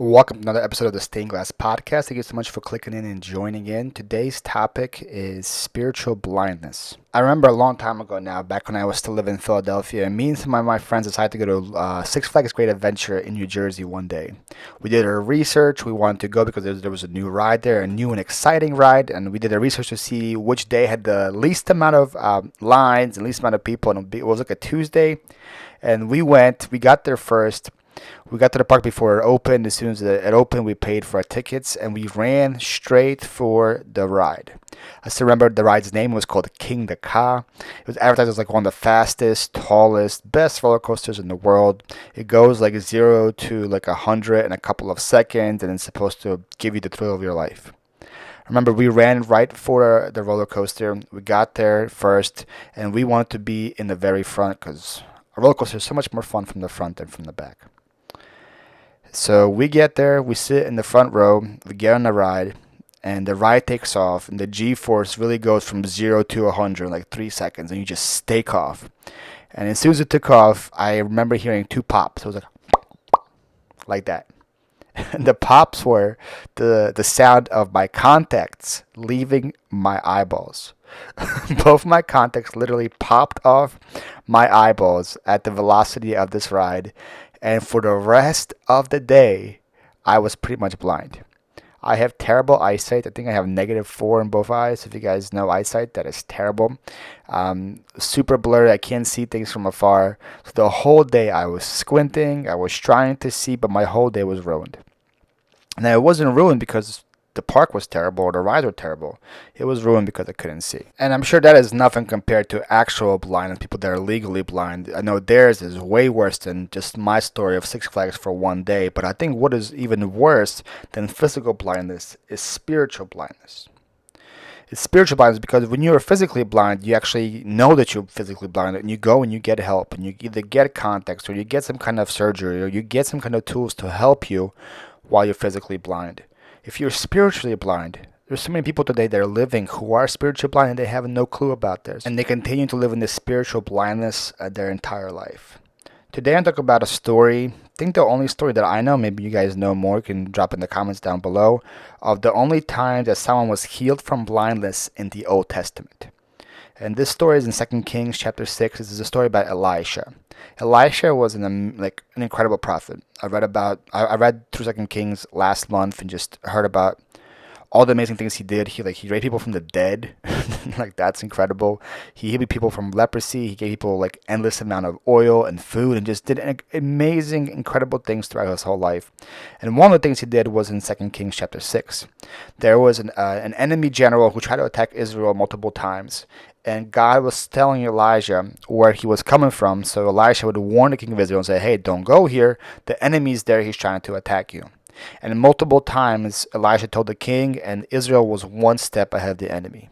Welcome to another episode of the Stained Glass Podcast. Thank you so much for clicking in and joining in. Today's topic is spiritual blindness. I remember a long time ago now, back when I was still living in Philadelphia, me and some of my friends decided to go to Six Flags Great Adventure in New Jersey one day. We did our research. We wanted to go because there was a new ride there, a new and exciting ride, and we did our research to see which day had the least amount of lines and least amount of people. And it was like a Tuesday, and we went. We got there first. We got to the park before it opened. As soon as it opened, we paid for our tickets and we ran straight for the ride. I still remember the ride's name was called King the Ka. It was advertised as like one of the fastest, tallest, best roller coasters in the world. It goes like 0 to like 100 in a couple of seconds, and it's supposed to give you the thrill of your life. Remember, we ran right for the roller coaster. We got there first, and we wanted to be in the very front because a roller coaster is so much more fun from the front than from the back. So we get there, we sit in the front row, we get on the ride, and the ride takes off, and the G-force really goes from 0 to 100 in like 3 seconds, and you just take off. And as soon as it took off, I remember hearing 2 pops. It was like that. And the pops were the sound of my contacts leaving my eyeballs. Both my contacts literally popped off my eyeballs at the velocity of this ride. And for the rest of the day, I was pretty much blind. I have terrible eyesight. I think I have -4 in both eyes. If you guys know eyesight, that is terrible. Super blurry. I can't see things from afar. So the whole day I was squinting. I was trying to see, but my whole day was ruined. And it wasn't ruined because the park was terrible or the rides were terrible. It was ruined because I couldn't see. And I'm sure that is nothing compared to actual blindness, people that are legally blind. I know theirs is way worse than just my story of Six Flags for one day. But I think what is even worse than physical blindness is spiritual blindness. It's spiritual blindness because when you're physically blind, you actually know that you're physically blind, and you go and you get help, and you either get contacts or you get some kind of surgery or you get some kind of tools to help you while you're physically blind. If you're spiritually blind, there's so many people today that are living who are spiritually blind and they have no clue about this. And they continue to live in this spiritual blindness their entire life. Today I'm talking about a story, I think the only story that I know, maybe you guys know more, you can drop in the comments down below, of the only time that someone was healed from blindness in the Old Testament. And this story is in 2 Kings chapter 6. This is a story about Elisha. Elisha was an incredible prophet. I read through 2 Kings last month and just heard about all the amazing things he did. He raised people from the dead. That's incredible. He healed people from leprosy. He gave people like endless amount of oil and food and just did amazing, incredible things throughout his whole life. And one of the things he did was in 2 Kings chapter 6. There was an enemy general who tried to attack Israel multiple times. And God was telling Elijah where he was coming from. So Elisha would warn the king of Israel and say, hey, don't go here. The enemy's there. He's trying to attack you. And multiple times Elisha told the king, and Israel was one step ahead of the enemy.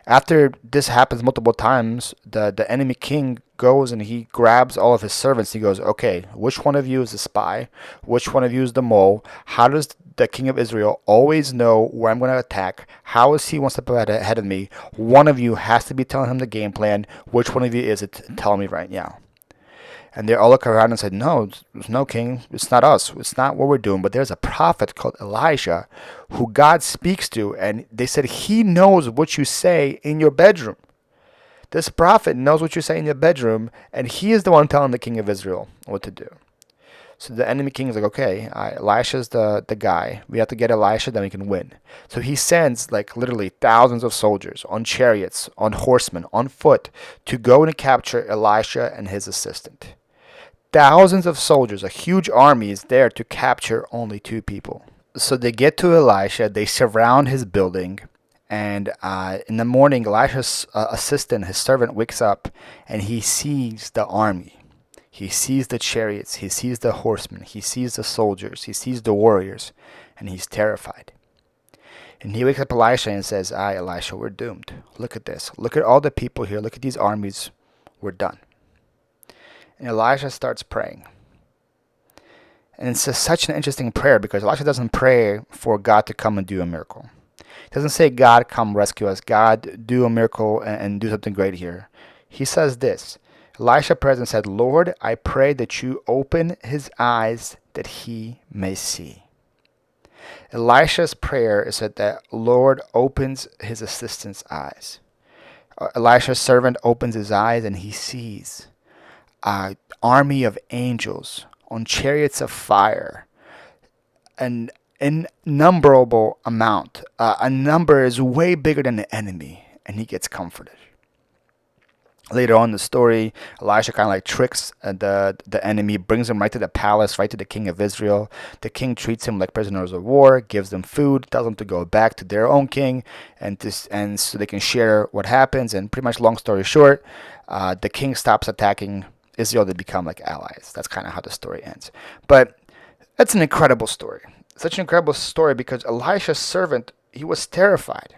After this happens multiple times, the enemy king goes and he grabs all of his servants. He goes, okay, which one of you is the spy? Which one of you is the mole? How does the king of Israel always know where I'm going to attack? How is he one step ahead of me? One of you has to be telling him the game plan. Which one of you is it? Tell me right now. And they all look around and said, no, king. It's not us. It's not what we're doing. But there's a prophet called Elijah who God speaks to. And they said, he knows what you say in your bedroom. This prophet knows what you say in your bedroom. And he is the one telling the king of Israel what to do. So the enemy king is like, okay, Elisha's the guy. We have to get Elisha, then we can win. So he sends literally thousands of soldiers on chariots, on horsemen, on foot to go and capture Elisha and his assistant. Thousands of soldiers, a huge army is there to capture only 2 people. So they get to Elisha, they surround his building, and in the morning, Elisha's assistant, his servant, wakes up and he sees the army. He sees the chariots, he sees the horsemen, he sees the soldiers, he sees the warriors, and he's terrified. And he wakes up Elisha and says, Elisha, we're doomed. Look at this. Look at all the people here. Look at these armies. We're done. And Elisha starts praying. And it's such an interesting prayer because Elisha doesn't pray for God to come and do a miracle. He doesn't say, God, come rescue us. God, do a miracle and do something great here. He says this. Elisha prays and said, Lord, I pray that you open his eyes that he may see. Elisha's prayer is that the Lord opens his assistant's eyes. Elisha's servant opens his eyes and he sees an army of angels on chariots of fire, an innumerable amount. A number is way bigger than the enemy, and he gets comforted. Later on in the story, Elisha kind of like tricks the enemy, brings him right to the palace, right to the king of Israel. The king treats him like prisoners of war, gives them food, tells them to go back to their own king, and so they can share what happens. And pretty much, long story short, the king stops attacking Israel. They become like allies. That's kind of how the story ends. But that's an incredible story. Such an incredible story because Elisha's servant, he was terrified.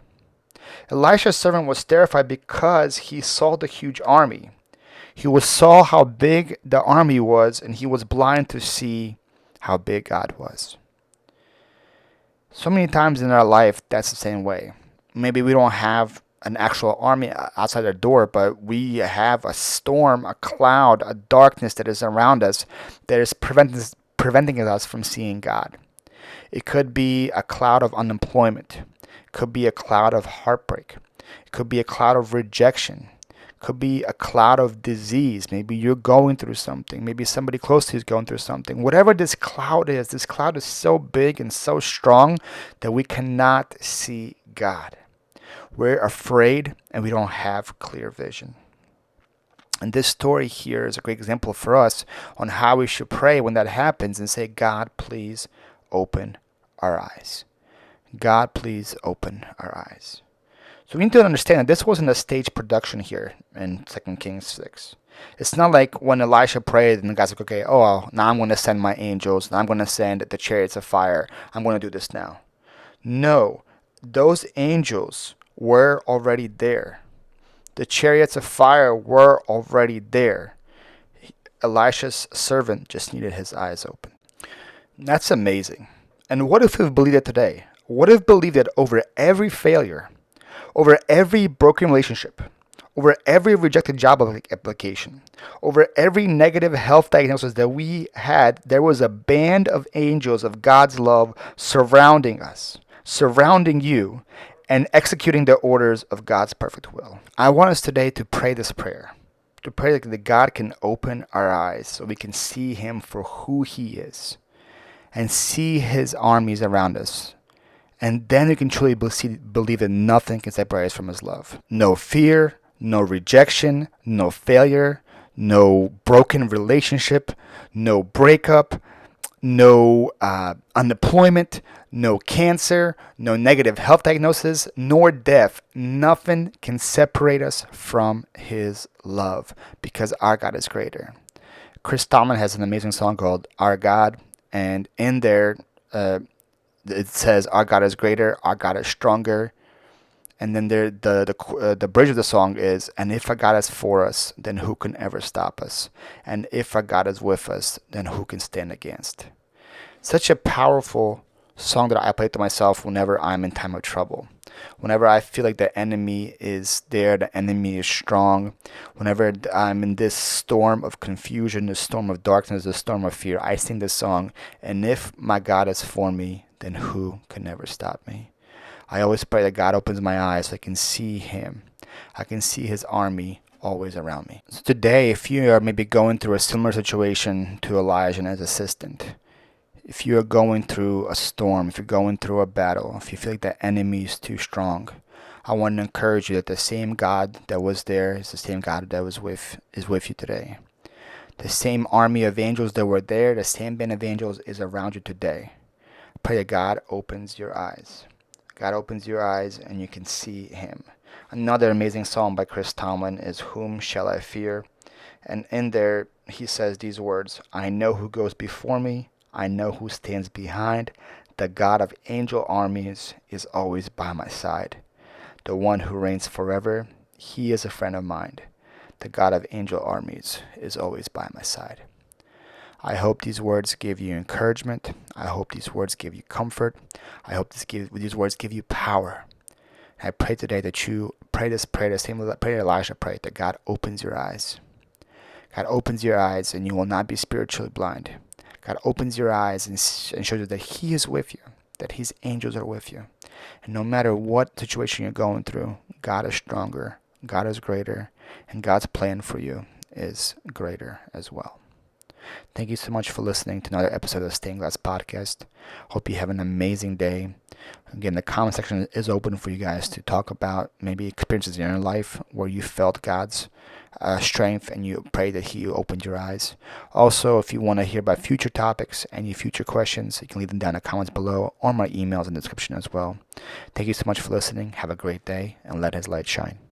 Elisha's servant was terrified because he saw the huge army. He saw how big the army was, and he was blind to see how big God was. So many times in our life, that's the same way. Maybe we don't have an actual army outside our door, but we have a storm, a cloud, a darkness that is around us that is preventing us from seeing God. It could be a cloud of unemployment. It could be a cloud of heartbreak. It could be a cloud of rejection. It could be a cloud of disease. Maybe you're going through something. Maybe somebody close to you is going through something. Whatever this cloud is so big and so strong that we cannot see God. We're afraid and we don't have clear vision. And this story here is a great example for us on how we should pray when that happens and say, God, please open our eyes. God, please open our eyes. So we need to understand that this wasn't a stage production here in 2 Kings 6. It's not like when Elisha prayed and the guy's like, okay, now I'm going to send my angels. Now I'm going to send the chariots of fire. I'm going to do this now. No, those angels were already there. The chariots of fire were already there. Elisha's servant just needed his eyes open. That's amazing. And what if we believed it today? What if we believed that over every failure, over every broken relationship, over every rejected job application, over every negative health diagnosis that we had, there was a band of angels of God's love surrounding us, surrounding you, and executing the orders of God's perfect will. I want us today to pray this prayer, to pray that God can open our eyes so we can see Him for who He is and see His armies around us. And then we can truly believe that nothing can separate us from His love. No fear, no rejection, no failure, no broken relationship, no breakup, no unemployment, no cancer, no negative health diagnosis, nor death. Nothing can separate us from His love because our God is greater. Chris Tomlin has an amazing song called Our God, and in there it says, our God is greater, our God is stronger. And then the bridge of the song is, and if our God is for us, then who can ever stop us? And if our God is with us, then who can stand against? Such a powerful song that I play to myself whenever I'm in time of trouble. Whenever I feel like the enemy is there, the enemy is strong. Whenever I'm in this storm of confusion, this storm of darkness, this storm of fear, I sing this song, and if my God is for me, then who can ever stop me? I always pray that God opens my eyes so I can see Him. I can see His army always around me. So today, if you are maybe going through a similar situation to Elijah and his assistant, if you are going through a storm, if you're going through a battle, if you feel like the enemy is too strong, I want to encourage you that the same God that was there is the same God that is with you today. The same army of angels that were there, the same band of angels is around you today. Pray that God opens your eyes. God opens your eyes and you can see Him. Another amazing song by Chris Tomlin is Whom Shall I Fear? And in there he says these words, I know who goes before me. I know who stands behind. The God of angel armies is always by my side. The one who reigns forever, He is a friend of mine. The God of angel armies is always by my side. I hope these words give you encouragement. I hope these words give you comfort. I hope these words give you power. And I pray today that you pray this prayer, the same prayer Elijah prayed, that God opens your eyes. God opens your eyes and you will not be spiritually blind. God opens your eyes and shows you that He is with you. that His angels are with you. And no matter what situation you're going through, God is stronger, God is greater, and God's plan for you is greater as well. Thank you so much for listening to another episode of the Stained Glass Podcast. Hope you have an amazing day. Again, the comment section is open for you guys to talk about maybe experiences in your life where you felt God's strength and you pray that He opened your eyes. Also, if you want to hear about future topics, any future questions, you can leave them down in the comments below or my emails in the description as well. Thank you so much for listening. Have a great day and let His light shine.